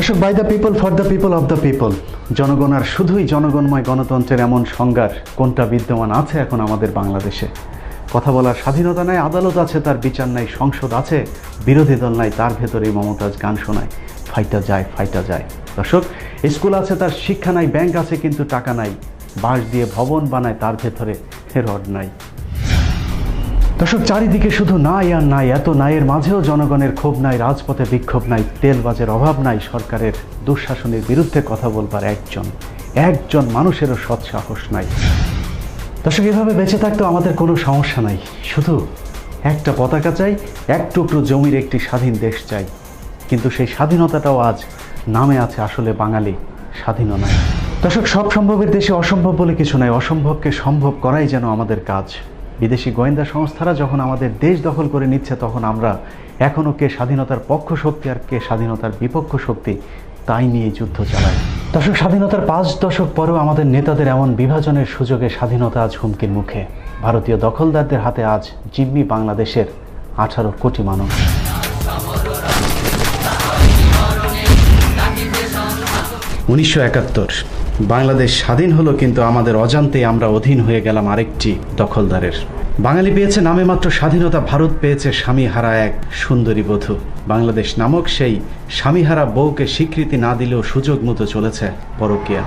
দর্শক, by the people for the people of the people, জনগণ আর শুধুই জনগণময় গণতন্ত্রের এমন সংজ্ঞার কোনটা বিদ্যমান আছে এখন আমাদের বাংলাদেশে? কথা বলার স্বাধীনতা নাই, আদালত আছে তার বিচার নাই, সংসদ আছে বিরোধী দল নাই, তার ভেতরেই মমতাজ গান শোনায় ফাইটা যায় ফাইটা যায়। দর্শক, স্কুল আছে তার শিক্ষা নাই, ব্যাংক আছে কিন্তু টাকা নাই, বাঁশ দিয়ে ভবন বানায় তার ভেতরে রড নাই। দর্শক, চারিদিকে শুধু নাই আর নাই, এত নাইয়ের মাঝেও জনগণের ক্ষোভ নাই, রাজপথে বিক্ষোভ নাই, তেলবাজের অভাব নাই, সরকারের দুঃশাসনের বিরুদ্ধে কথা বলবার একজন মানুষেরও সৎসাহস নাই। দর্শক, এভাবে বেঁচে থাকতেও আমাদের কোনো সমস্যা নাই, শুধু একটা পতাকা চাই, এক টুকরো জমির একটি স্বাধীন দেশ চাই। কিন্তু সেই স্বাধীনতাটাও আজ নামে আছে আসলে বাঙালি স্বাধীন নয়। দর্শক, সব সম্ভবের দেশে অসম্ভব বলে কিছু নাই, অসম্ভবকে সম্ভব করাই যেন আমাদের কাজ। বিদেশি গোয়েন্দা সংস্থারা যখন আমাদের দেশ দখল করে নিচ্ছে, তখন আমরা এখনও কে স্বাধীনতার পক্ষ শক্তি আর কে স্বাধীনতার বিপক্ষ শক্তি তাই নিয়ে যুদ্ধ চালাই। দর্শক, স্বাধীনতার 5 দশক পরেও আমাদের নেতাদের এমন বিভাজনের সুযোগে স্বাধীনতা আজ হুমকির মুখে। ভারতীয় দখলদারদের হাতে আজ জিম্মি বাংলাদেশের 18 কোটি মানুষ। 1971 বাংলাদেশ স্বাধীন হলো, কিন্তু আমাদের অজান্তেই আমরা অধীন হয়ে গেলাম আরেকটি দখলদারের। বাঙালি পেয়েছে নামে মাত্র স্বাধীনতা, ভারত পেয়েছে স্বামীহারা এক সুন্দরী বধূ। বাংলাদেশ নামক সেই স্বামীহারা বউকে স্বীকৃতি না দিলেও সুযোগ মতো চলেছে পরকীয়া।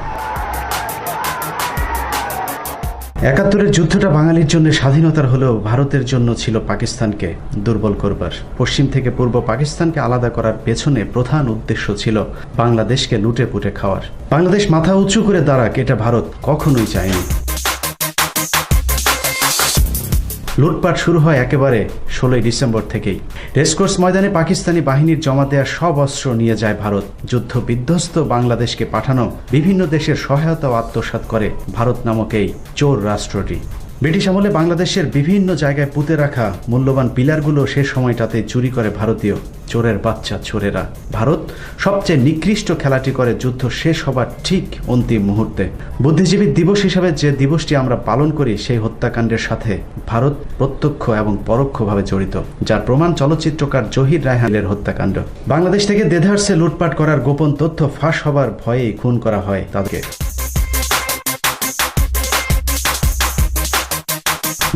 71-এর যুদ্ধটা বাঙালির জন্য স্বাধীনতার হলেও ভারতের জন্য ছিল পাকিস্তানকে দুর্বল করবার। পশ্চিম থেকে পূর্ব পাকিস্তানকে আলাদা করার পেছনে প্রধান উদ্দেশ্য ছিল বাংলাদেশকে লুটে পুটে খাওয়ার। বাংলাদেশ মাথা উঁচু করে দাঁড়াক, এটা ভারত কখনোই চায়নি। লুটপাট শুরু হয় একেবারে 16 ডিসেম্বর থেকেই। রেসকোর্স ময়দানে পাকিস্তানি বাহিনীর জমা দেওয়া সব অস্ত্র নিয়ে যায় ভারত। যুদ্ধ বিধ্বস্ত বাংলাদেশকে পাঠানো বিভিন্ন দেশের সহায়তাও আত্মসাৎ করে ভারত নামক এই চোর রাষ্ট্রটি। ব্রিটিশ আমলে বাংলাদেশের বিভিন্ন জায়গায় পুঁতে রাখা মূল্যবান পিলারগুলো সে সময়টাতে চুরি করে ভারতীয় চোরের বাচ্চা চোরেরা। ভারত সবচেয়ে নিকৃষ্ট খেলাটি করে যুদ্ধ শেষ হবার ঠিক অন্তিম মুহূর্তে। বুদ্ধিজীবী দিবস হিসাবে যে দিবসটি আমরা পালন করি, সেই হত্যাকাণ্ডের সাথে ভারত প্রত্যক্ষ এবং পরোক্ষভাবে জড়িত, যার প্রমাণ চলচ্চিত্রকার জহির রায়হানের হত্যাকাণ্ড। বাংলাদেশ থেকে দেধারসে লুটপাট করার গোপন তথ্য ফাঁস হবার ভয়েই খুন করা হয় তাদেরকে।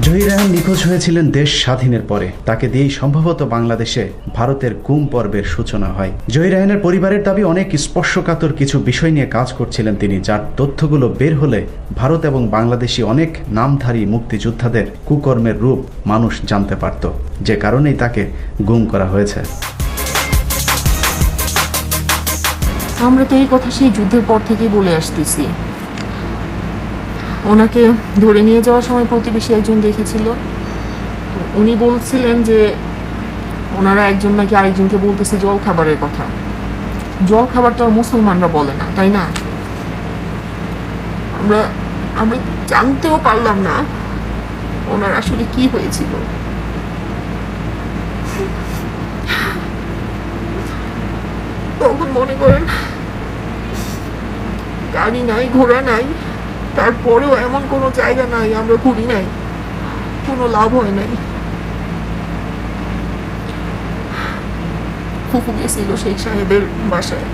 জহির রায়হান নিখোঁজ হয়েছিলেন দেশ স্বাধীনের পরে। তাকে দিয়েই সম্ভবত বাংলাদেশে ভারতের গুম পর্বের সূচনা হয়। জহির রায়হানের পরিবারের দাবি অনেক স্পর্শকাতর কিছু বিষয় নিয়ে কাজ করছিলেন তিনি, যার তথ্যগুলো বের হলে ভারত এবং বাংলাদেশি অনেক নামধারী মুক্তিযোদ্ধাদের কুকর্মের রূপ মানুষ জানতে পারত, যে কারণেই তাকে গুম করা হয়েছে। আমরা তো এই কথা সেই যুদ্ধের পর থেকেই বলে আসতেছি। ওনাকে ধরে নিয়ে যাওয়ার সময় প্রতিবেশী একজন দেখেছিল। উনি বলছিলেন যে ওনারা একজন নাকি আরেকজনকে বলতেছে জল খাবারের কথা। জল খাবার তো আর মুসলমানরা বলে না, তাই না? আমরা জানতেও পারলাম না ওনার আসলে কি হয়েছিল। তখন মনে করেন গাড়ি নাই, ঘোড়া নাই, তারপরেও এমন কোনো জায়গা নাই আমরা ঘুরি নাই, কোনো লাভ হয় নাই। ফুফু গেছিল শেখ সাহেবের বাসায়,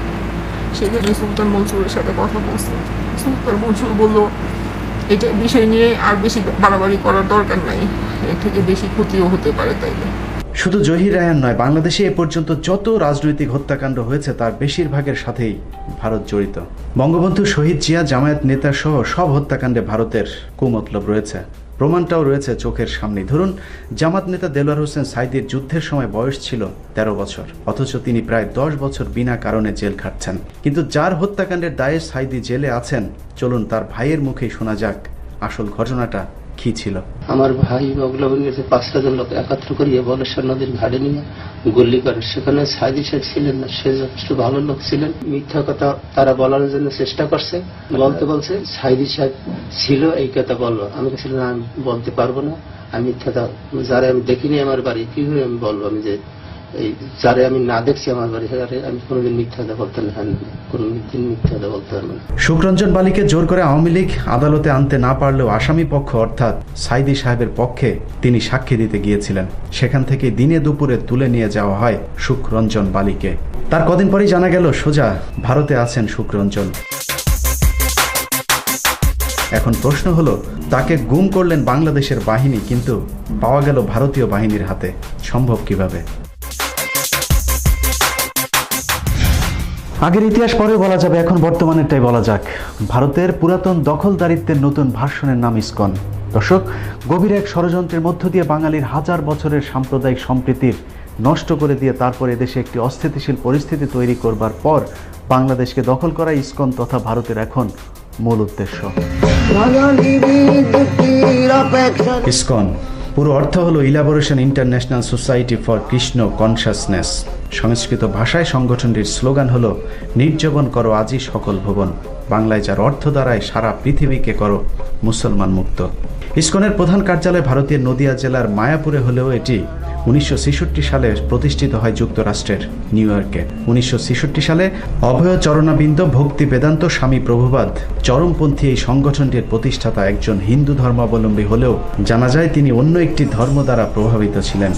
সেখানে সুলতান মনসুরের সাথে কথা বলছে। সুলতান মনসুর বলল, এটা বিষয় নিয়ে আর বেশি বাড়াবাড়ি করার দরকার নাই, এর থেকে বেশি ক্ষতিও হতে পারে। তাইলে শুধু জহির রায়হান নয়, বাংলাদেশে এ পর্যন্ত যত রাজনৈতিক হত্যাকাণ্ড হয়েছে তার বেশিরভাগের সাথেই ভারত জড়িত। বঙ্গবন্ধু শহীদ জিয়া, জামায়াত নেতা সহ সব হত্যাকাণ্ডে ভারতের কুমতলব রয়েছে। প্রমাণটাও রয়েছে চোখের সামনে। ধরুন, জামাত নেতা দেলোয়ার হোসেন সাঈদীর যুদ্ধের সময় বয়স ছিল 13 বছর, অথচ তিনি প্রায় 10 বছর বিনা কারণে জেল খাটছেন। কিন্তু যার হত্যাকাণ্ডের দায়ে সাঈদী জেলে আছেন, চলুন তার ভাইয়ের মুখেই শোনা যাক আসল ঘটনাটা কি ছিল। আমার ভাই বগলা ভেঙেছে 5টা জন লোক একত্র করিয়ে বলেশ্বর নদীর ঘাটে নিয়ে গুলি করে। সেখানে সাঈদী সাহেব ছিলেন না, সে যথেষ্ট ভালো লোক ছিলেন। মিথ্যা কথা তারা বলার জন্য চেষ্টা করছে, বলছে সাঈদী সাহেব ছিল এই কথা বলবো। আমি বলছিলাম আমি বলতে পারবো না, আমি মিথ্যা যারা আমি দেখিনি আমার বাড়ি, কিভাবে আমি বলবো আমি যে এই যারে আমি না দেখছি আমার বাড়ি যারে আমি কোনোদিন মিথ্যা কথা বলতে না, কোনোদিন মিথ্যা কথা বলতে পারবো না। সুখরঞ্জন বালিকে জোর করে আওয়ামী লীগ আদালতে আনতে না পারলেও আসামি পক্ষ অর্থাৎ সাইদি সাহেবের পক্ষে তিনি সাক্ষী দিতে গিয়েছিলেন। সেখান থেকে দিনে দুপুরে তুলে নিয়ে যাওয়া হয় সুখরঞ্জন বালিকে। তার কদিন পরেই জানা গেল সোজা ভারতে আছেন সুখরঞ্জন। এখন প্রশ্ন হলো, তাকে গুম করলেন বাংলাদেশের বাহিনী, কিন্তু পাওয়া গেল ভারতীয় বাহিনীর হাতে। সম্ভব কিভাবে? আগের ইতিহাস পরে বলা যাবে, এখন বর্তমানেরটাই বলা যাক। ভারতের পুরাতন দখলদারিত্বের নতুন ভার্সনের নাম ইসকন। দর্শক, গভীর এক ষড়যন্ত্রের মধ্য দিয়ে বাঙালির হাজার বছরের সাম্প্রদায়িক সম্প্রীতির নষ্ট করে দিয়ে তারপর এদেশে একটি অস্থিতিশীল পরিস্থিতি তৈরি করবার পর বাংলাদেশকে দখল করা ইসকন তথা ভারতের এখন মূল উদ্দেশ্য। ইসকন পুরো অর্থ হলো elaboration international society for Krishna consciousness. Sanskrit ভাষায় সংগঠনটির স্লোগান হলো নির্জীবন করো আজই সকল ভুবন, বাংলায় যার অর্থ দ্বারায় সারা পৃথিবীকে করো মুসলমান মুক্ত। ইসকনের প্রধান কার্যালয় ভারতের নদিয়া জেলার মায়াপুরে হলেও এটি 1966 সালে প্রতিষ্ঠিত হয় যুক্তরাষ্ট্রের নিউ ইয়র্কে। 1966 সালে অভয় চরণাবিন্দ ভক্তি বেদান্ত স্বামী প্রভুপাদ চরমপন্থী এই সংগঠনটির প্রতিষ্ঠাতা একজন হিন্দু ধর্মাবলম্বী হলেও জানা যায় তিনি অন্য একটি ধর্ম দ্বারা প্রভাবিত ছিলেন।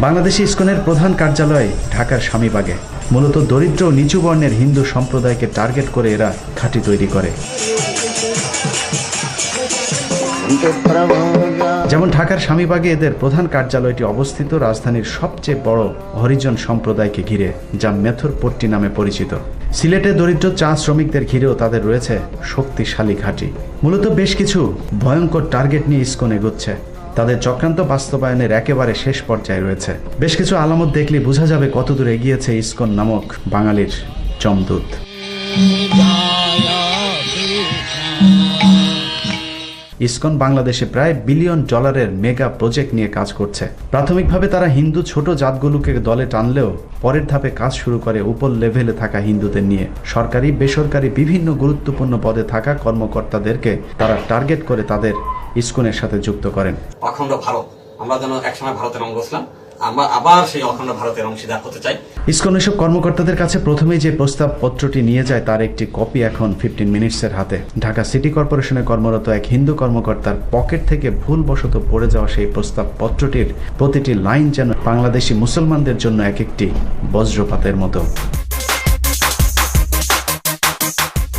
বাংলাদেশে ইসকনের প্রধান কার্যালয় ঢাকার স্বামীবাগে। মূলত দরিদ্র ও নিচু বর্ণের হিন্দু সম্প্রদায়কে টার্গেট করে এরা ঘাঁটি তৈরি করে। যেমন ঢাকার স্বামীবাগে এদের প্রধান কার্যালয়টি অবস্থিত রাজধানীর সবচেয়ে বড় হরিজন সম্প্রদায়কে ঘিরে, যা মেথরপট্টি নামে পরিচিত। সিলেটে দরিদ্র চা শ্রমিকদের ঘিরেও তাদের রয়েছে শক্তিশালী ঘাঁটি। মূলত বেশ কিছু ভয়ঙ্কর টার্গেট নিয়ে ইসকন এগোচ্ছে। তাদের চক্রান্ত বাস্তবায়নের একেবারে শেষ পর্যায়ে রয়েছে। বেশ কিছু আলামত দেখলে বোঝা যাবে কতদূর এগিয়েছে ইসকন নামক বাঙালির যমদূত। ইসকন বাংলাদেশে প্রায় $1 বিলিয়ন মেগা প্রজেক্ট নিয়ে কাজ করছে। প্রাথমিকভাবে তারা হিন্দু ছোট জাতগুলোকে দলে টানলেও পরের ধাপে কাজ শুরু করে উপর লেভেলে থাকা হিন্দুদের নিয়ে। সরকারি বেসরকারি বিভিন্ন গুরুত্বপূর্ণ পদে থাকা কর্মকর্তাদেরকে তারা টার্গেট করে তাদের ইসকনের সাথে যুক্ত করেন। অখণ্ড ভারত, আমরা যেন একসময় ভারতের অঙ্গ ছিলাম, আমরা আবার সেই অখণ্ড ভারতের অংশীদার হতে চাই। ইসকন এসব কর্মকর্তাদের কাছে প্রথমেই যে প্রস্তাব পত্রটি নিয়ে যায় তার একটি কপি এখন 15 মিনিটসের হাতে। ঢাকা সিটি কর্পোরেশনে কর্মরত এক হিন্দু কর্মকর্তার পকেট থেকে ভুলবশত পড়ে যাওয়া সেই প্রস্তাব পত্রটির প্রতিটি লাইন যেন বাংলাদেশি মুসলমানদের জন্য এক একটি বজ্রপাতের মতো।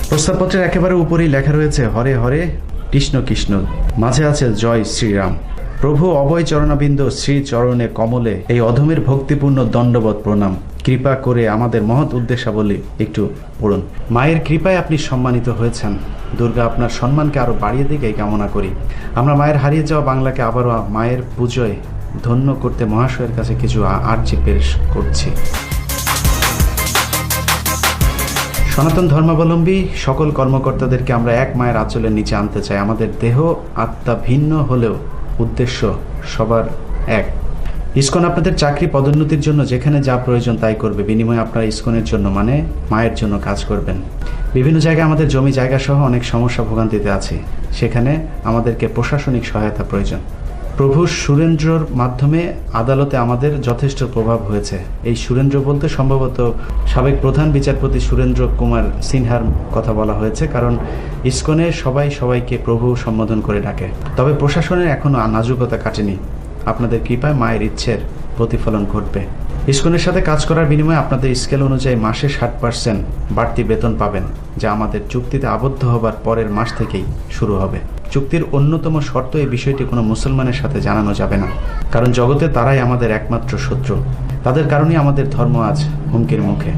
প্রস্তাবপত্রের একেবারে উপরেই লেখা রয়েছে হরে হরে কৃষ্ণ কৃষ্ণ, মাঝে আছে জয় শ্রীরাম। প্রভু অভয় চরণাবিন্দ শ্রী চরণে কমলে এই অধমের ভক্তিপূর্ণ দণ্ডবত প্রণাম। কৃপা করে আমাদের মহৎ উদ্দেশ্যাবলী একটু পড়ুন। মায়ের কৃপায় আপনি সম্মানিত হয়েছেন। দুর্গা আপনার সম্মানকে আরো বাড়িয়ে দিক এই কামনা করি। আমরা মায়ের হারিয়ে যাওয়া বাংলাকে আবারও মায়ের পুজোয় ধন্য করতে মহাশয়ের কাছে কিছু আর্জি পেশ করছি। সনাতন ধর্মাবলম্বী সকল কর্মকর্তাদেরকে আমরা এক মায়ের আঁচলের নিচে আনতে চাই। আমাদের দেহ আত্মা ভিন্ন হলেও উদ্দেশ্য সবার এক। ইসকন আপনাদের চাকরি পদোন্নতির জন্য যেখানে যা প্রয়োজন তাই করবে। বিনিময়ে আপনারা ইসকনের জন্য মানে মায়ের জন্য কাজ করবেন। বিভিন্ন জায়গায় আমাদের জমি জায়গা সহ অনেক সমস্যা ভোগান্তিতে আছে, সেখানে আমাদেরকে প্রশাসনিক সহায়তা প্রয়োজন। প্রভু সুরেন্দ্রর মাধ্যমে আদালতে আমাদের যথেষ্ট প্রভাব হয়েছে। এই সুরেন্দ্র বলতে সম্ভবত সাবেক প্রধান বিচারপতি সুরেন্দ্র কুমার সিনহার কথা বলা হয়েছে, কারণ ইসকনে সবাই সবাইকে প্রভু সম্বোধন করে ডাকে। তবে প্রশাসনের এখনো নাজুকতা কাটেনি। আপনাদের কৃপায় মায়ের ইচ্ছের প্রতিফলন ঘটবে। ইসকনের সাথে কাজ করার বিনিময়ে আপনাদের স্কেল অনুযায়ী মাসে 60% বাড়তি বেতন পাবেন, যা আমাদের চুক্তিতে আবদ্ধ হবার পরের মাস থেকেই শুরু হবে। চুক্তির অন্যতম শর্ত এই বিষয়টি কোনো মুসলমানের সাথে জানানো যাবে না, কারণ জগতে তারাই আমাদের একমাত্র শত্রু। তাদের কারণেই আমাদের ধর্ম আজ হুমকির মুখে।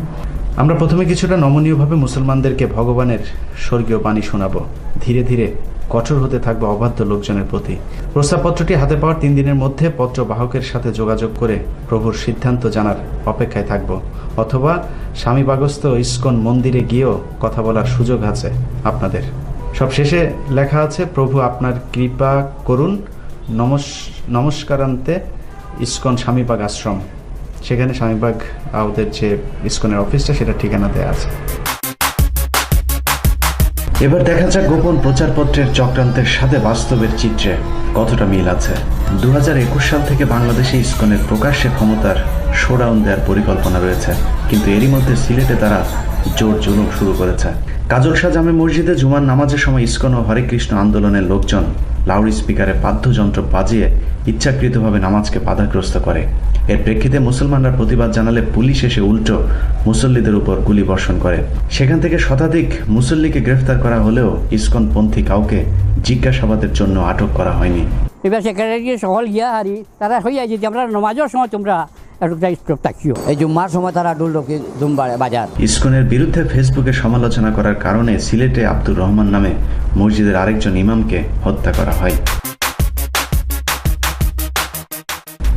আমরা প্রথমে কিছুটা নমনীয়ভাবে মুসলমানদেরকে ভগবানের স্বর্গীয় বাণী শোনাবো। ধীরে ধীরে কঠোর হতে থাকবে অবাধ্য লোকজনের প্রতি। প্রস্তাবপত্রটি হাতে পাওয়ার 3 দিনের মধ্যে পত্র বাহকের সাথে যোগাযোগ করে প্রভুর সিদ্ধান্ত জানার অপেক্ষায় থাকব, অথবা স্বামীবাগস্থ ইসকন মন্দিরে গিয়েও কথা বলার সুযোগ আছে আপনাদের। সব শেষে লেখা আছে, প্রভু আপনার কৃপা করুন, নমস্কারান্তে ইসকন স্বামীবাগ আশ্রম। সেখানে স্বামীবাগ ওদের যে ইসকনের অফিসটা সেটা ঠিকানা দেওয়া আছে। এবার দেখা যাক গোপন প্রচারপত্রের চক্রান্তের সাথে বাস্তবের চিত্রে কতটা মিল আছে। 2021 সাল থেকে বাংলাদেশে ইসকনের প্রকাশ্যে ক্ষমতার শোডাউন দেওয়ার পরিকল্পনা রয়েছে, কিন্তু এরই মধ্যে সিলেটে তারা জোর জুলুম শুরু করেছে। কাজলশাহ জামে মসজিদে জুমার নামাজের সময় ইসকন ও হরে কৃষ্ণ আন্দোলনের লোকজন লাউড স্পিকারে বাদ্যযন্ত্র বাজিয়ে ইচ্ছাকৃতভাবে নামাজকে বাধাগ্রস্ত করে। এর প্রেক্ষিতে মুসলমানরা প্রতিবাদ জানালে পুলিশ এসে উল্টো মুসল্লিদের উপর গুলি বর্ষণ করে। সেখান থেকে শতাধিক মুসল্লিকে গ্রেফতার করা হলেও ইসকনপন্থী কাউকে জিজ্ঞাসাবাদের জন্য আটক করা হয়নি। এবার সেখানে গিয়ে সকল গিয়া হারি তারা হইয়া যে আমরা নমাজের সময় তোমরা একটা স্টপ থাকিও, এই জুম্মার সময় তারা ডুলকি বাজার। ইসকনের বিরুদ্ধে ফেসবুকে সমালোচনা করার কারণে সিলেটে আব্দুর রহমান নামে মসজিদের আরেকজন ইমামকে হত্যা করা হয়।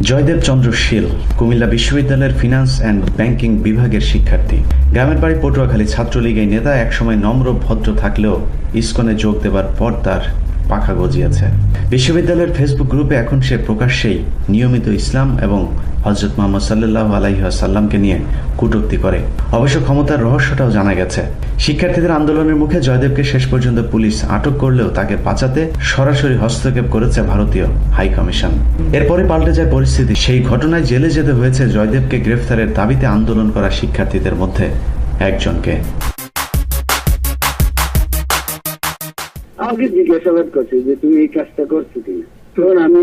জয়দেব চন্দ্র শীল কুমিল্লা বিশ্ববিদ্যালয়ের ফিনান্স অ্যান্ড ব্যাংকিং বিভাগের শিক্ষার্থী। গ্রামের বাড়ি পটুয়াখালী। ছাত্রলীগের নেতা, একসময় নম্র ভদ্র থাকলেও ইসকনে যোগ দেবার পর তার পাখা গজিয়েছে। বিশ্ববিদ্যালয়ের ফেসবুক গ্রুপে এখন সে প্রকাশ্যেই নিয়মিত ইসলাম এবং হযরত মুহাম্মদ সাল্লাল্লাহু আলাইহি ওয়াসাল্লামকে নিয়ে কটূক্তি করে। অবশ্য ক্ষমতার রহস্যটাও জানা গেছে। শিক্ষার্থীদের আন্দোলনের মুখে জয়দেবকে শেষ পর্যন্ত পুলিশ আটক করলেও তাকে বাঁচাতে সরাসরি হস্তক্ষেপ করেছে ভারতীয় হাই কমিশন। এরপরে পাল্টে যায় পরিস্থিতি। সেই ঘটনায় জেলে যেতে হয়েছে জয়দেবকে গ্রেফতারের দাবিতে আন্দোলন করা শিক্ষার্থীদের মধ্যে একজনকে। আমাকে জিজ্ঞাসাবাদ করছে যে তুমি এই কাজটা করছো কিনা, তখন আমি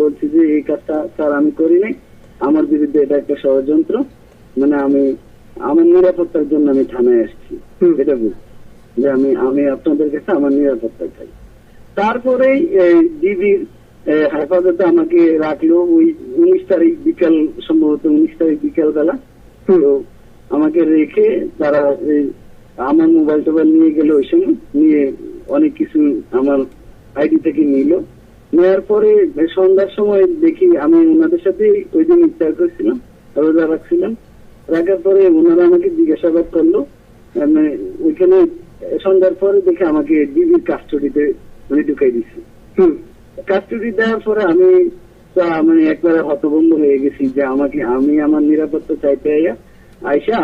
বলছি যে এই কাজটা স্যার আমি করি নাই, আমার বিরুদ্ধে এটা একটা ষড়যন্ত্র, মানে আমি আমার নিরাপত্তার জন্য আমি থানায় আসছি, এটা বুঝছি যে আমি আপনাদের কাছে আমার নিরাপত্তা চাই। তারপরেই ডিবির হেফাজতে আমাকে রাখলো ওই 19 তারিখ বিকাল, সম্ভবত 19 তারিখ বিকাল বেলা। তো আমাকে রেখে তারা আমার মোবাইল টোবাইল নিয়ে গেল, ওই সময় নিয়ে অনেক কিছু আমার আইডি থেকে নিল। নেওয়ার পরে সন্ধ্যার সময় দেখি আমি ওনাদের সাথে ওই দিন ইফতার করছিলাম, রোজা রাখছিলাম। রাখার পরে ওনারা আমাকে জিজ্ঞাসাবাদ করলো। ওইখানে সন্ধ্যার পরে দেখে আমাকে ডিবির কাস্টডিতে ঢুকাই দিচ্ছে। কাস্টডি দেওয়ার পরে আমি মানে একবারে হতভম্ব হয়ে গেছি যে আমি আমার নিরাপত্তা চাইতে আইসা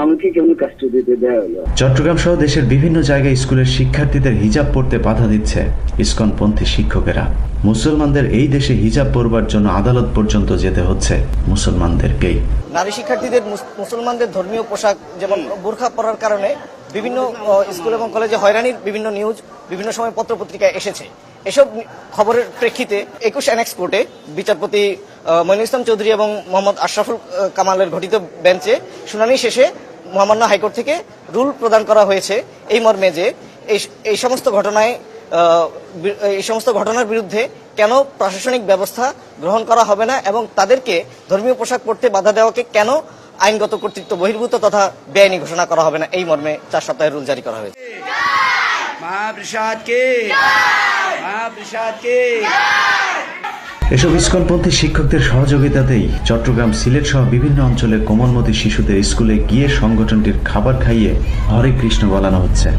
আমাকে কেন কাস্টডিতে দেওয়া হলো। চট্টগ্রাম সহ দেশের বিভিন্ন জায়গায় স্কুলের শিক্ষার্থীদের হিজাব পরতে বাধা দিচ্ছে ইসকনপন্থী শিক্ষকেরা। মুসলমানদের এই দেশে হিজাব পরবার জন্য আদালত পর্যন্ত যেতে হচ্ছে মুসলমানদেরকেই। নারী শিক্ষার্থীদের মুসলমানদের ধর্মীয় পোশাক যেমন বোরখা পরার কারণে বিভিন্ন স্কুল এবং কলেজে হয়রানির বিভিন্ন নিউজ বিভিন্ন সময় পত্রপত্রিকায় এসেছে। এসব খবরের প্রেক্ষিতে 21 অ্যানেক্স কোর্টে বিচারপতি মঈনুল ইসলাম চৌধুরী এবং মোহাম্মদ আশরাফুল কামালের গঠিত বেঞ্চে শুনানি শেষে মহামান্য হাইকোর্ট থেকে রুল প্রদান করা হয়েছে এই মর্মে যে এই সমস্ত ঘটনার বিরুদ্ধে কেন প্রশাসনিক ব্যবস্থা গ্রহণ করা হবে না এবং তাদেরকে ধর্মীয় পোশাক পরতে বাধা দেওয়াকে কেন আইনগত কর্তৃত্ব বহির্ভূত তথা বেআইনি ঘোষণা করা হবে না, এই মর্মে 4 সপ্তাহের রুল জারি করা হয়েছে। এসব ইসকনপন্থী শিক্ষকদের সহযোগিতাতেই চট্টগ্রাম, সিলেট সহ বিভিন্ন অঞ্চলের কোমলমতি শিশুদের স্কুলে গিয়ে সংগঠনটির খাবার খাইয়ে হরে কৃষ্ণ বলানো হচ্ছে।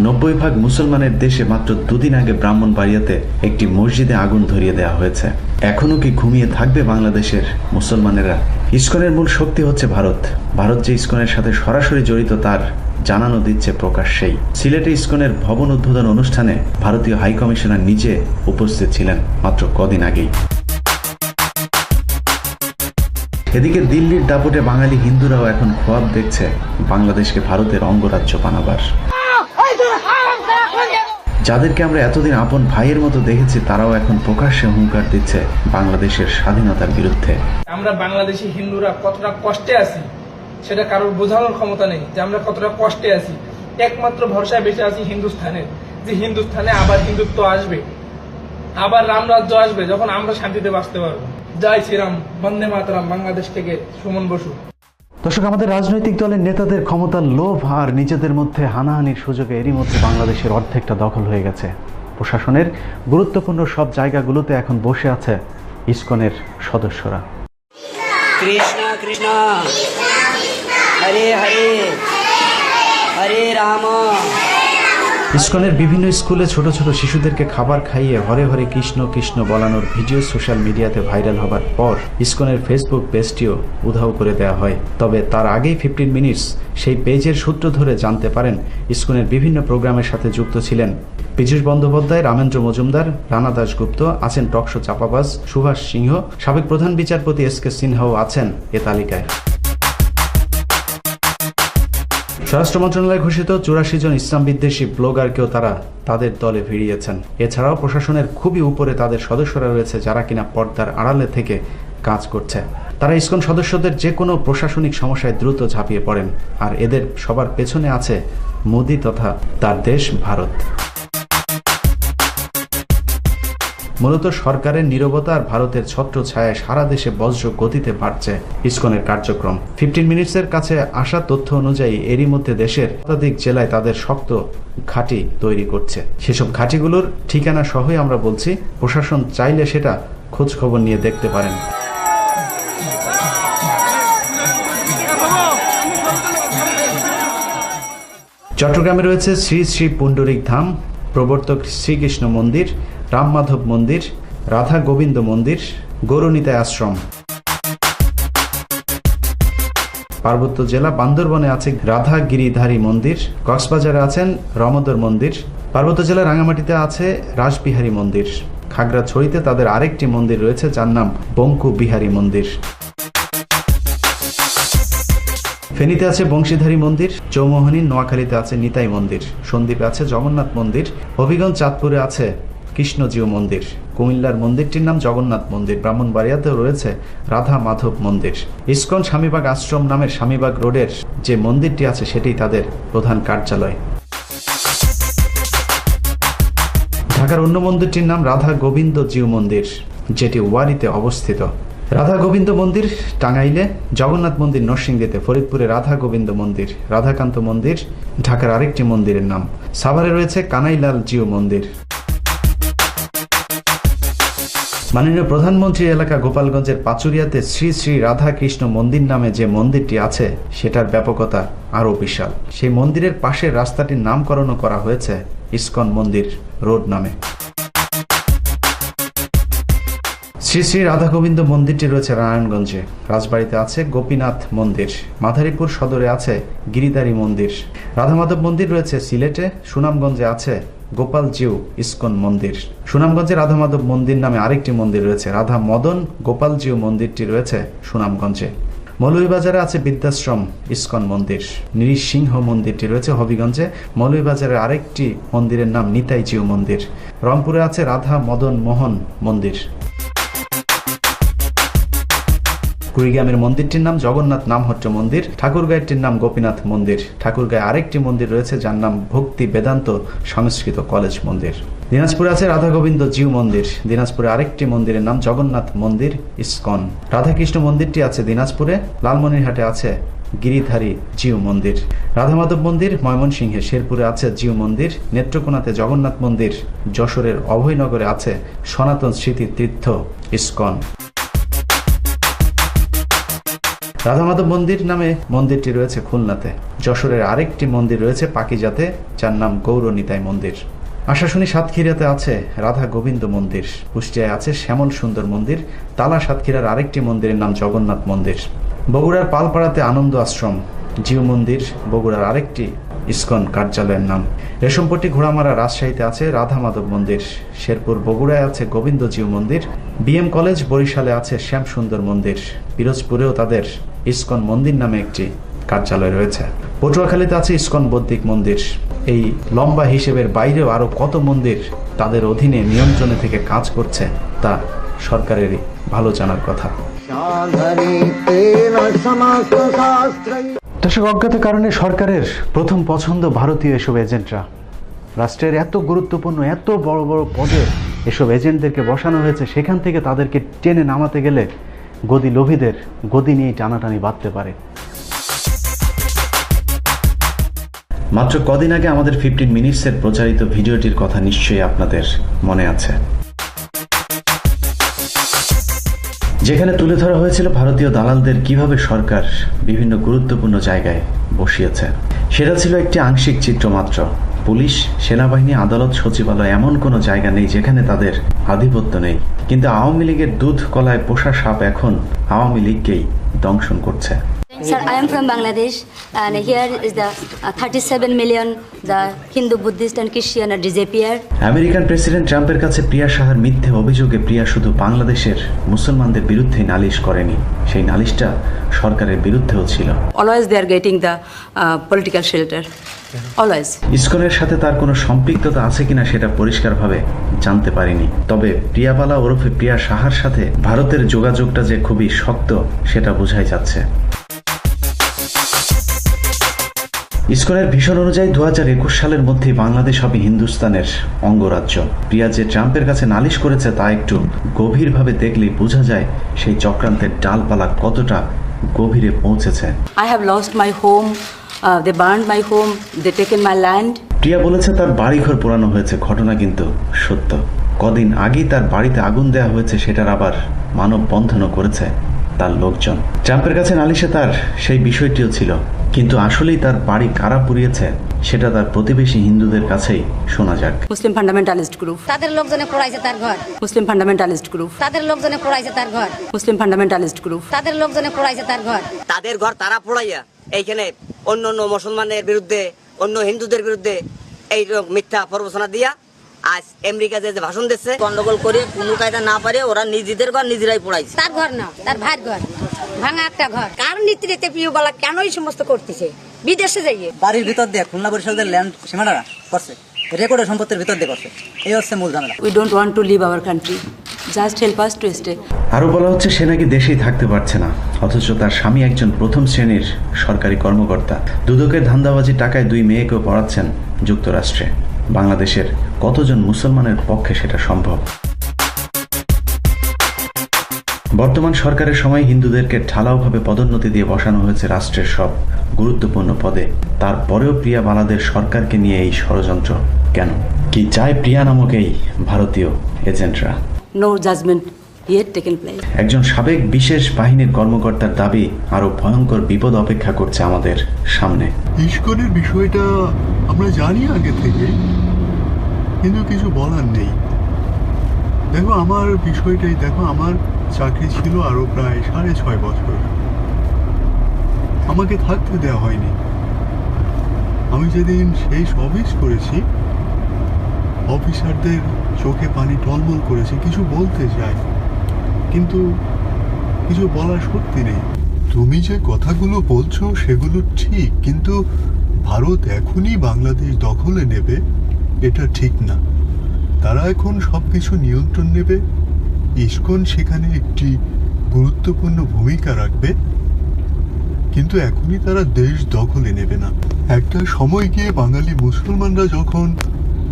90% মুসলমানের দেশে মাত্র 2 দিন আগে ব্রাহ্মণবাড়িয়াতে একটি মসজিদে আগুন ধরিয়ে দেওয়া হয়েছে। এখনো কি ঘুমিয়ে থাকবে বাংলাদেশের মুসলমানেরা? ইসকনের মূল শক্তি হচ্ছে ভারত যে ইসকনের সাথে সরাসরি জড়িত তার জানানো দিচ্ছে প্রকাশ্যেই। সিলেটে ইসকনের ভবন উদ্বোধন অনুষ্ঠানে ভারতীয় হাই কমিশনার নিজে উপস্থিত ছিলেন মাত্র কদিন আগেই। এদিকে দিল্লির দাপটে বাঙালি হিন্দুরাও এখন খোয়াব দেখছে বাংলাদেশকে ভারতের অঙ্গরাজ্য বানাবার। যাদেরকে আমরা এতদিন আপন ভাইয়ের মতো দেখেছি তারাও এখন প্রকাশ্যে হুঙ্কার দিচ্ছে বাংলাদেশের স্বাধীনতার বিরুদ্ধে। আমরা বাংলাদেশি হিন্দুরা কতটা কষ্টে আছি সেটা কারোর বোঝানোর ক্ষমতা নেই যে আমরা কতটা কষ্টে আছি। একমাত্র ভরসায় বেঁচে আছি হিন্দুস্থানের, যে হিন্দুস্থানে আবার হিন্দুত্ব আসবে, আবার রামরাজ্য আসবে, যখন আমরা শান্তিতে বাঁচতে পারবো। জয় শ্রীরাম, বন্দে মাতরম। বাংলাদেশ থেকে সুমন বসু। দর্শক, আমাদের রাজনৈতিক দলের নেতাদের ক্ষমতার লোভ আর নিজেদের মধ্যে হানাহানির সুযোগে এরই মধ্যে বাংলাদেশের অর্ধেকটা দখল হয়ে গেছে। প্রশাসনের গুরুত্বপূর্ণ সব জায়গাগুলোতে এখন বসে আছে ইসকনের সদস্যরা। কৃষ্ণ কৃষ্ণ হরে হরে হরে রাম ইসকনের বিভিন্ন স্কুলে ছোট ছোট শিশুদেরকে খাবার খাইয়ে হরে হরে কৃষ্ণ কৃষ্ণ বলানোর ভিডিও সোশ্যাল মিডিয়াতে ভাইরাল হবার পর ইসকনের ফেসবুক পেজটিও উধাও করে দেওয়া হয়। তবে তার আগেই 15 মিনিটস সেই পেজের সূত্র ধরে জানতে পারেন ইসকনের বিভিন্ন প্রোগ্রামের সাথে যুক্ত ছিলেন পীযূষ বন্দ্যোপাধ্যায়, রামেন্দ্র মজুমদার, রানা দাশগুপ্ত, আছেন টকশো চাপাবাজ সুভাষ সিংহ, সাবেক প্রধান বিচারপতি এস কে সিনহাও আছেন এ তালিকায়। স্বরাষ্ট্র মন্ত্রণালয় ঘোষিত 84 জন ইসলাম বিদ্বেষী ব্লগারকেও তারা তাদের দলে ভিড়িয়েছেন। এছাড়াও প্রশাসনের খুবই উপরে তাদের সদস্যরা রয়েছে যারা কিনা পর্দার আড়ালে থেকে কাজ করছে। তারা ইসকন সদস্যদের যে কোনো প্রশাসনিক সমস্যায় দ্রুত ঝাঁপিয়ে পড়েন, আর এদের সবার পেছনে আছে মোদি তথা তার দেশ ভারত। মূলত সরকারের নীরবতা আর ভারতের ছত্র ছায়ায় সারা দেশে বজ্র গতিতে বাড়ছে ইসকনের কার্যক্রম। 15 মিনিটসের কাছে আসা তথ্য অনুযায়ী এরই মধ্যে দেশের শতাধিক জেলায় তাদের শক্ত ঘাঁটি তৈরি করছে। সেসব ঘাঁটিগুলোর ঠিকানা সহই আমরা বলছি, প্রশাসন চাইলে সেটা খোঁজ খবর নিয়ে দেখতে পারেন। চট্টগ্রামে রয়েছে শ্রী শ্রী পুণ্ডরিক ধাম, প্রবর্তক শ্রীকৃষ্ণ মন্দির, রাম মাধব মন্দির, রাধা গোবিন্দ মন্দির, গৌরনিতাই আশ্রম। পার্বত্য জেলা বান্দরবনে আছে রাধা গিরিধারী মন্দির, কক্সবাজারে আছেন রমদর মন্দির, পার্বত্য জেলা রাঙামাটিতে আছে রাসবিহারী মন্দির, খাগড়াছড়িতে তাদের আরেকটি মন্দির রয়েছে যার নাম বঙ্কু বিহারী মন্দির। ফেনীতে আছে বংশীধারী মন্দির, চৌমোহনী নোয়াখালীতে আছে নিতাই মন্দির, সন্দ্বীপে আছে জগন্নাথ মন্দির, হবিগঞ্জ চাঁদপুরে আছে কৃষ্ণজিউ মন্দির, কুমিল্লার মন্দিরটির নাম জগন্নাথ মন্দির, ব্রাহ্মণবাড়িয়াতেও রয়েছে রাধা মাধব মন্দির। ইসকন স্বামীবাগ আশ্রম নামের স্বামীবাগ রোডের যে মন্দিরটি আছে সেটি তাদের প্রধান কার্যালয়। ঢাকার অন্য মন্দিরটির নাম রাধা গোবিন্দ জিউ মন্দির, যেটি ওয়ারিতে অবস্থিত। রাধা গোবিন্দ মন্দির টাঙ্গাইলে, জগন্নাথ মন্দির নরসিংদীতে, ফরিদপুরে রাধা গোবিন্দ মন্দির, রাধাকান্ত মন্দির ঢাকার আরেকটি মন্দিরের নাম। সাভারে রয়েছে কানাইলাল জিউ মন্দির। মাননীয় প্রধানমন্ত্রী এলাকা গোপালগঞ্জের পাচুরিয়াতে শ্রী শ্রী রাধা কৃষ্ণ মন্দির নামে যে মন্দিরটি আছে সেটার ব্যাপকতা আরও বিশাল। সেই মন্দিরের পাশের রাস্তাটির নামকরণও করা হয়েছে ইসকন মন্দির রোড নামে। শ্রী শ্রী রাধা গোবিন্দ মন্দিরটি রয়েছে নারায়ণগঞ্জে, রাজবাড়িতে আছে গোপীনাথ মন্দির, মাদারীপুর সদরে আছে গিরিধারী মন্দির, রাধা মাধব মন্দির রয়েছে সিলেটে, সুনামগঞ্জে আছে গোপাল জিউ ইসকন মন্দির। সুনামগঞ্জে রাধা মাধব মন্দির নামে আরেকটি মন্দির রয়েছে, রাধা মদন গোপাল জিউ মন্দিরটি রয়েছে সুনামগঞ্জে। মৌলভীবাজারে আছে বৃদ্ধাশ্রম ইসকন মন্দির, নৃসিংহ মন্দিরটি রয়েছে হবিগঞ্জে। মৌলভীবাজারের আরেকটি মন্দিরের নাম নিতাই জিউ মন্দির। রংপুরে আছে রাধা মদন মোহন মন্দির। কুড়িগ্রামের মন্দিরটির নাম জগন্নাথ নামহট্ট মন্দির। ঠাকুরগাঁয়েরটির নাম গোপীনাথ মন্দির। ঠাকুরগাঁয়ে আরেকটি মন্দির রয়েছে যার নাম ভক্তি বেদান্ত সংস্কৃত কলেজ মন্দির। দিনাজপুরে আছে রাধা গোবিন্দ জিউ মন্দির। দিনাজপুরে আরেকটি মন্দিরের নাম জগন্নাথ মন্দির ইসকন। রাধাকৃষ্ণ মন্দিরটি আছে দিনাজপুরে। লালমনিরহাটে আছে গিরিধারী জিউ মন্দির। রাধা মাধব মন্দির ময়মনসিংহে। শেরপুরে আছে জিউ মন্দির। নেত্রকোনাতে জগন্নাথ মন্দির। যশোরের অভয়নগরে আছে সনাতন স্মৃতি তীর্থ ইসকন। রাধা মাধব মন্দির নামে মন্দিরটি রয়েছে খুলনাতে। যশোরের আরেকটি মন্দির রয়েছে পাকিজাতে যার নাম গৌরনিতাই মন্দির। আশাশুনি সাতক্ষীরাতে আছে রাধা গোবিন্দ মন্দির। কুষ্টিয়ায় আছে শ্যামল সুন্দর মন্দির। তালা সাতক্ষীরার আরেকটি মন্দিরের নাম জগন্নাথ মন্দির। বগুড়ার পালপাড়াতে আনন্দ আশ্রম জিউ মন্দির বগুড়ার আরেকটি ইসকন কার্যালয়ের নাম। রেশমপট্টি ঘোড়ামারা রাজশাহীতে আছে রাধা মাধব মন্দির। শেরপুর বগুড়ায় আছে গোবিন্দ জিউ মন্দির। বিএম কলেজ বরিশালে আছে শ্যাম সুন্দর মন্দির। পিরোজপুরেও তাদের ইসকন মন্দির নামে একটি কার্যালয় রয়েছে। পটুয়াখালীতে আছে ইসকন বৌদ্ধিক মন্দির। এই লম্বা হিসেবের বাইরেও আরো কত মন্দির তাদের অধীনে নিয়ন্ত্রণে থেকে কাজ করছে তা সরকারেরই ভালো জানার কথা। দর্শক, অজ্ঞাত কারণে সরকারের প্রথম পছন্দ ভারতীয় এসব এজেন্টরা। রাষ্ট্রের এত গুরুত্বপূর্ণ এত বড় বড় পদে এসব এজেন্টদেরকে বসানো হয়েছে, সেখান থেকে তাদেরকে টেনে নামাতে গেলে গদি লোভীদের গদি নিয়ে টানাটানি বাঁধতে পারে। মাত্র কদিন আগে আমাদের 15 মিনিটসের প্রচারিত ভিডিওটির কথা নিশ্চয়ই আপনাদের মনে আছে, যেখানে তুলে ধরা হয়েছিল ভারতীয় দালালদের কিভাবে সরকার বিভিন্ন গুরুত্বপূর্ণ জায়গায় বসিয়েছে। সেটা ছিল একটি আংশিক চিত্র মাত্র। পুলিশ, সেনাবাহিনী, আদালত, সচিবালয় এমন কোনো জায়গা নেই যেখানে তাদের আধিপত্য নেই। কিন্তু আওয়ামী লীগের দুধ কলায় পোষা সাপ এখন আওয়ামী লীগকেই দংশন করছে। Sir, I am from Bangladesh, and here is the 37 million the Hindu, Buddhist, and Christian are disappeared. American president ট্রাম্পের কাছে প্রিয়া সাহার মিথ্যে অভিযোগে প্রিয়া শুধু বাংলাদেশের মুসলমানদের বিরুদ্ধেই নালিশ করেনি, সেই নালিশটা সরকারের বিরুদ্ধেও ছিল। Always they are getting the political shelter. Always. ইসকনের সাথে তার কোনো সম্পৃক্ততা আছে কিনা সেটা পরিষ্কারভাবে জানতে পারিনি, তবে প্রিয়া বালা ওরফে প্রিয়া সাহার সাথে ভারতের যোগাযোগটা যে খুবই শক্ত সেটা বোঝাই যাচ্ছে। ইসকনের ভীষণ অনুযায়ী 2021 সালের মধ্যেই বাংলাদেশ হবে হিন্দুস্তানের অঙ্গরাজ্য। প্রিয়া যে ট্রাম্পের কাছে নালিশ করেছে তা একটু গভীরভাবে দেখলেই বোঝা যায় সেই চক্রান্তের ডালপালা কতটা গভীরে পৌঁছেছে। I have lost my home. They burned my home. They taken my land. প্রিয়া বলেছে তার বাড়িঘর পোড়ানো হয়েছে, ঘটনা কিন্তু সত্য। কদিন আগেই তার বাড়িতে আগুন দেওয়া হয়েছে, সেটার আবার মানববন্ধনও করেছে তার লোকজন। ট্রাম্পের কাছে নালিশে তার সেই বিষয়টিও ছিল, কিন্তু আসলেই তার বাড়ি কারা পুড়িয়েছে সেটা তার প্রতিবেশী হিন্দুদের কাছেই শোনা যাক। মুসলিম ফান্ডামেন্টালিস্ট গ্রুপ। তাদের লোকজনে পোড়াইছে তার ঘর। মুসলিম ফান্ডামেন্টালিস্ট গ্রুপ। তাদের লোকজনে পোড়াইছে তার ঘর। মুসলিম ফান্ডামেন্টালিস্ট গ্রুপ। তাদের লোকজনে পোড়াইছে তার ঘর। তাদের ঘর তারা পোড়াইয়া এইখানে অন্য অন্য মুসলমানের বিরুদ্ধে, অন্য হিন্দুদের বিরুদ্ধে এই মিথ্যা প্রবচনা দিয়া আজ আমেরিকা যে ভাষণ দিচ্ছে, গন্ডগোল করে কোনো কায়দা না পারে ওরা নিজেদের ঘর নিজেরাই পোড়াইছে। তার ঘর না, তার ভাইয়ের ঘর, ভাঙা একটা ঘর। কার নীতিতে প্রিয়বালা কেন এই সমস্ত করতেছে? বিদেশে যাইয়ে বাড়ির ভিতর দিয়ে খুলনা বরিশালের ল্যান্ড সীমানা করছে, রেকর্ডের সম্পত্তির ভিতর দিয়ে করছে। এই হচ্ছে মূল ঝামেলা। We don't want to leave our country. Just help us to stay. আরো বলা হচ্ছে সে নাকি দেশেই থাকতে পারছে না, অথচ তার স্বামী একজন প্রথম শ্রেণীর সরকারি কর্মকর্তা। দুদকের ধান্দাবাজি টাকায় 2 মেয়েকেও পড়াচ্ছেন যুক্তরাষ্ট্রে। বাংলাদেশের কতজন মুসলমানের পক্ষে সেটা সম্ভব? বর্তমান সরকারের সময় হিন্দুদেরকে ঢালাওভাবে পদোন্নতি দিয়ে বসানো হয়েছে রাষ্ট্রের সব গুরুত্বপূর্ণ পদে। তারপরেও প্রিয়া বালাদের সরকারকে নিয়ে এই ষড়যন্ত্র কেন? কি চায় প্রিয়া নামক এই ভারতীয় এজেন্টরা? No judgment yet taken place. একজন সাবেক বিশেষ বাহিনীর কর্মকর্তার দাবি আরো ভয়ঙ্কর বিপদ অপেক্ষা করছে আমাদের সামনে। ইসকনের বিষয়টা আমরা জানি আগে থেকে, কিন্তু কিছু বলার নেই। দেখো আমার বিষয়টাই দেখো, আমার চাকরি ছিল আরো প্রায় 6.5 বছর, আমাকে থাকতে দেওয়া হয়নি। আমি যেদিন সেই অফিস করেছি, অফিসারদের চোখে পানি টলমল করেছে, কিছু বলতে চাই কিন্তু কিছু বলার শক্তি নেই। তুমি যে কথাগুলো বলছো সেগুলো ঠিক, কিন্তু ভারত এখনই বাংলাদেশ দখলে নেবে এটা ঠিক না। তারা এখন সবকিছু নিয়ন্ত্রণ নেবে, ইসকন সেখানে একটি গুরুত্বপূর্ণ ভূমিকা রাখবে, কিন্তু এখনই তারা দেশ দখলে নেবে না। একটা সময় গিয়ে বাঙালি মুসলমানরা যখন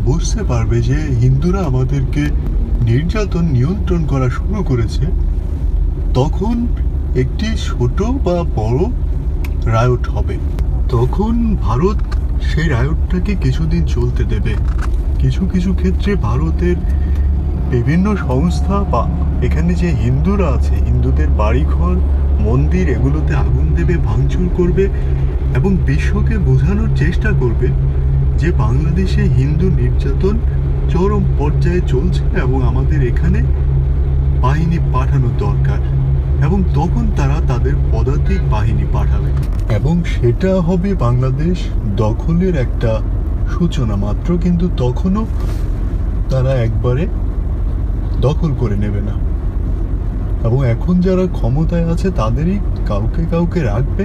বুঝতে পারবে যে হিন্দুরা আমাদেরকে নির্যাতন নিয়ন্ত্রণ করা শুরু করেছে, তখন একটি ছোট বা বড় রায়ট হবে। তখন ভারত সেই রায়টটাকে কিছুদিন চলতে দেবে। কিছু কিছু ক্ষেত্রে ভারতের বিভিন্ন সংস্থা বা এখানে যে হিন্দুরা আছে, হিন্দুদের বাড়িঘর, মন্দির এগুলোতে আগুন দেবে, ভাঙচুর করবে এবং বিশ্বকে বোঝানোর চেষ্টা করবে যে বাংলাদেশে হিন্দু নির্যাতন চরম পর্যায়ে চলছে এবং আমাদের এখানে বাহিনী পাঠানো দরকার। এবং তখন তারা তাদের পদাতিক বাহিনী পাঠাবে এবং সেটা হবে বাংলাদেশ দখলের একটা সূচনা মাত্র, কিন্তু তখনও তারা একবারে দখল করে নেবে না। এবং এখন যারা ক্ষমতায় আছে তাদেরই কাউকে কাউকে রাখবে,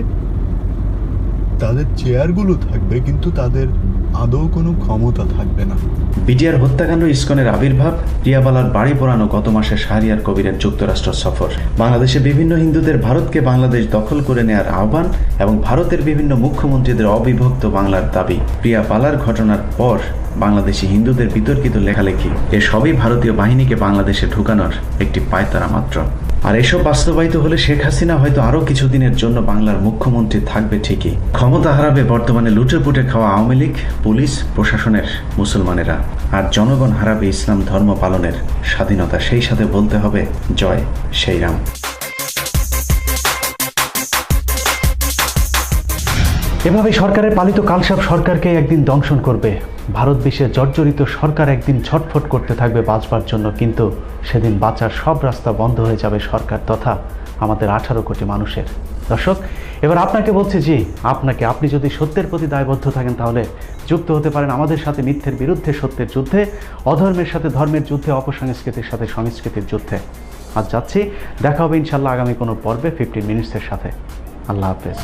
তাদের চেয়ারগুলো থাকবে, কিন্তু তাদের আদৌ কোনো ক্ষমতা থাকবে না। বিডিআর হত্যাকাণ্ড, ইসকনের আবির্ভাব, প্রিয়াবালার বাড়ি পোড়ানো, গত মাসে শাহরিয়ার কবিরের যুক্তরাষ্ট্র সফর, বাংলাদেশে বিভিন্ন হিন্দুদের ভারতকে বাংলাদেশ দখল করে নেওয়ার আহ্বান এবং ভারতের বিভিন্ন মুখ্যমন্ত্রীদের অবিভক্ত বাংলার দাবি, প্রিয়াবালার ঘটনার পর বাংলাদেশি হিন্দুদের বিতর্কিত লেখালেখি, এসবই ভারতীয় বাহিনীকে বাংলাদেশে ঢুকানোর একটি পায়তারা মাত্র। আর এসব বাস্তবায়িত হলে শেখ হাসিনা হয়তো আরো কিছুদিনের জন্য বাংলার মুখ্যমন্ত্রী থাকবে ঠিকই, ক্ষমতা হারাবে বর্তমানে লুটেপুটে খাওয়া আওয়ামী লীগ, পুলিশ, প্রশাসনের মুসলমানেরা, আর জনগণ হারাবে ইসলাম ধর্ম পালনের স্বাধীনতা। সেই সাথে বলতে হবে জয় শ্রীরাম। এভাবে সরকারের পালিত কালসাপ সরকারকে একদিন দংশন করবে। ভারত বিশ্বে জর্জরিত সরকার একদিন ছটফট করতে থাকবে বাঁচবার জন্য, কিন্তু সেদিন বাঁচার সব রাস্তা বন্ধ হয়ে যাবে সরকার তথা আমাদের 18 কোটি মানুষের। দর্শক, এবার আপনাকে বলছি জি, আপনি যদি সত্যের প্রতি দায়বদ্ধ থাকেন তাহলে যুক্ত হতে পারেন আমাদের সাথে মিথ্যের বিরুদ্ধে সত্যের যুদ্ধে, অধর্মের সাথে ধর্মের যুদ্ধে, অপসংস্কৃতির সাথে সংস্কৃতির যুদ্ধে। আজ যাচ্ছি, দেখা হবে ইনশাল্লাহ আগামী কোনো পর্বে 15 মিনিটসের সাথে। আল্লাহ হাফেজ।